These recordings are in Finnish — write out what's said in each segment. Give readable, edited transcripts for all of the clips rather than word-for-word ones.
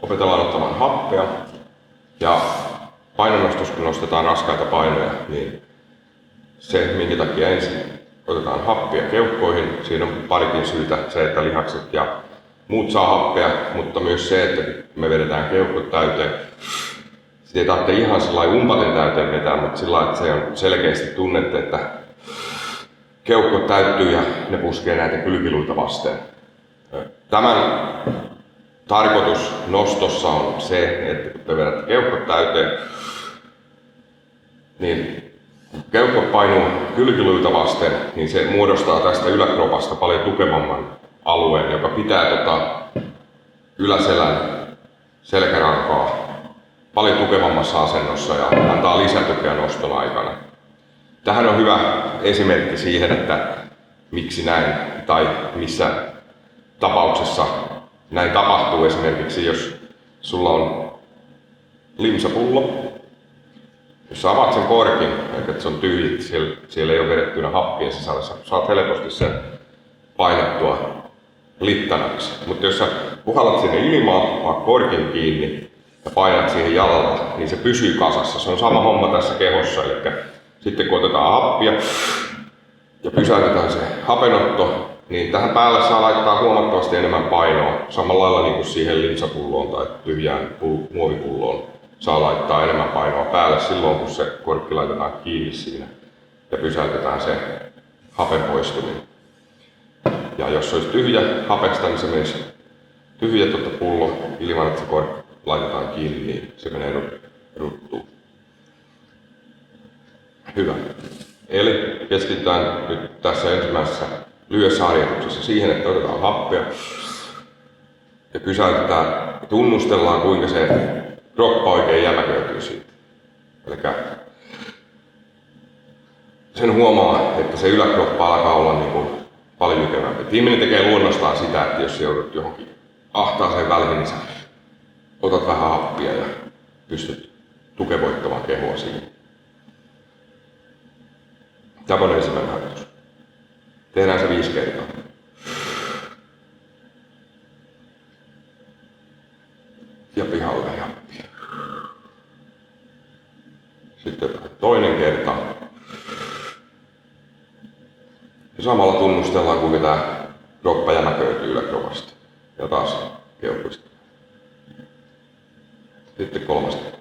opetellaan ottamaan happea. Ja painonnostus, kun nostetaan raskaita painoja, niin se, minkä takia ensin otetaan happea keuhkoihin, siinä on parikin syytä. Se, että lihakset ja muut saa happea, mutta myös se, että me vedetään keuhkot täyteen. Sitten ei tarvitse ihan sellainen umpaten täyteen vetää, mutta sillä lailla, että se on selkeästi tunnette, että keuhkot täyttyy ja ne puskee näitä kylkiluita vasten. Tämän tarkoitus nostossa on se, että kun te vedätte keuhkot täyteen, niin kun keuhkot painuu kylkiluita vasten, niin se muodostaa tästä yläkropasta paljon tukevamman alueen, joka pitää yläselän selkärankaa paljon tukevammassa asennossa ja antaa lisätukea noston aikana. Tähän on hyvä esimerkki siihen, että miksi näin tai missä tapauksessa näin tapahtuu. Esimerkiksi jos sulla on limsapullo, jos sä avaat sen korkin, että se on tyhjä, siellä ei ole vedettynä happia sisällä, saat helposti sen painettua littanaksi. Mutta jos sä puhallat sinne ilmaa, vaan korkin kiinni ja painat siihen jalalla, niin se pysyy kasassa. Se on sama homma tässä kehossa. Eli sitten kun otetaan happia ja pysäytetään se hapenotto, niin tähän päälle saa laittaa huomattavasti enemmän painoa. Samalla lailla niin kuin siihen limsapulloon tai tyhjään muovipulloon saa laittaa enemmän painoa päälle silloin, kun se korkki laitetaan kiinni siinä ja pysäytetään se hapen poistuminen. Ja jos se olisi tyhjä hapesta, niin se menisi tyhjä pullo ilman, että se korkki laitetaan kiinni, niin se menee ruttuun. Hyvä. Eli keskitytään nyt tässä ensimmäisessä lyhyessä harjoituksessa siihen, että otetaan happea ja pysäytetään ja tunnustellaan, kuinka se kroppa oikein jämäköityy siitä. Eli sen huomaa, että se yläkroppa alkaa olla paljon jykevämpi. Ihminen tekee luonnostaan sitä, että jos joudut johonkin ahtaaseen väliin, niin sä otat vähän happia ja pystyt tukevoittamaan kehoa siihen. Tämä on ensimmäinen harjoitus. Tehdään se 5 kertaa. Ja pihalle happia. Sitten toinen kerta. Ja samalla tunnustellaan, kuinka tämä kroppa jämäköityy yläkropasta. Ja taas keuhkoista. Sitten 3. kerta.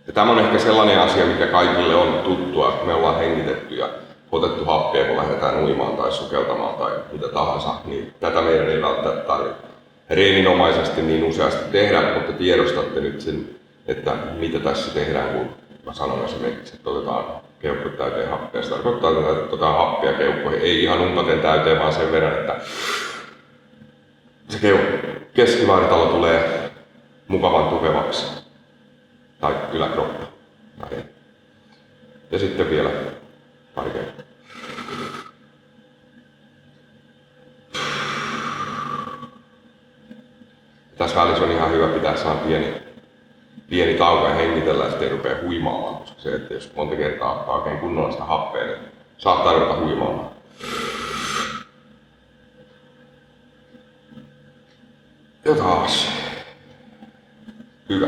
Ja tämä on ehkä sellainen asia, mikä kaikille on tuttua, että me ollaan hengitetty ja otettu happea, kun lähdetään uimaan tai sukeltamaan tai mitä tahansa, niin tätä meidän ei välttämättä tarvitse reeninomaisesti niin useasti tehdä, mutta tiedostatte nyt sen, että mitä tässä tehdään, kun mä sanon esimerkiksi, että otetaan keuhkot täyteen happea. Se tarkoittaa, että otetaan happea keuhkoihin, ei ihan umpaten täyteen, vaan sen verran, että se keskivartalo tulee mukavan tukevaksi. Tai yläkroppa. Ja sitten vielä pari kertaa. Tässä välissä on ihan hyvä pitää saa pieni tauko ja hengitellä ja sitten ei rupea huimaamaan, koska se, että jos monta kertaa ottaa oikein kunnolla sitä happea, niin saattaa ruveta huimaamaan. Ja taas. Hyvä.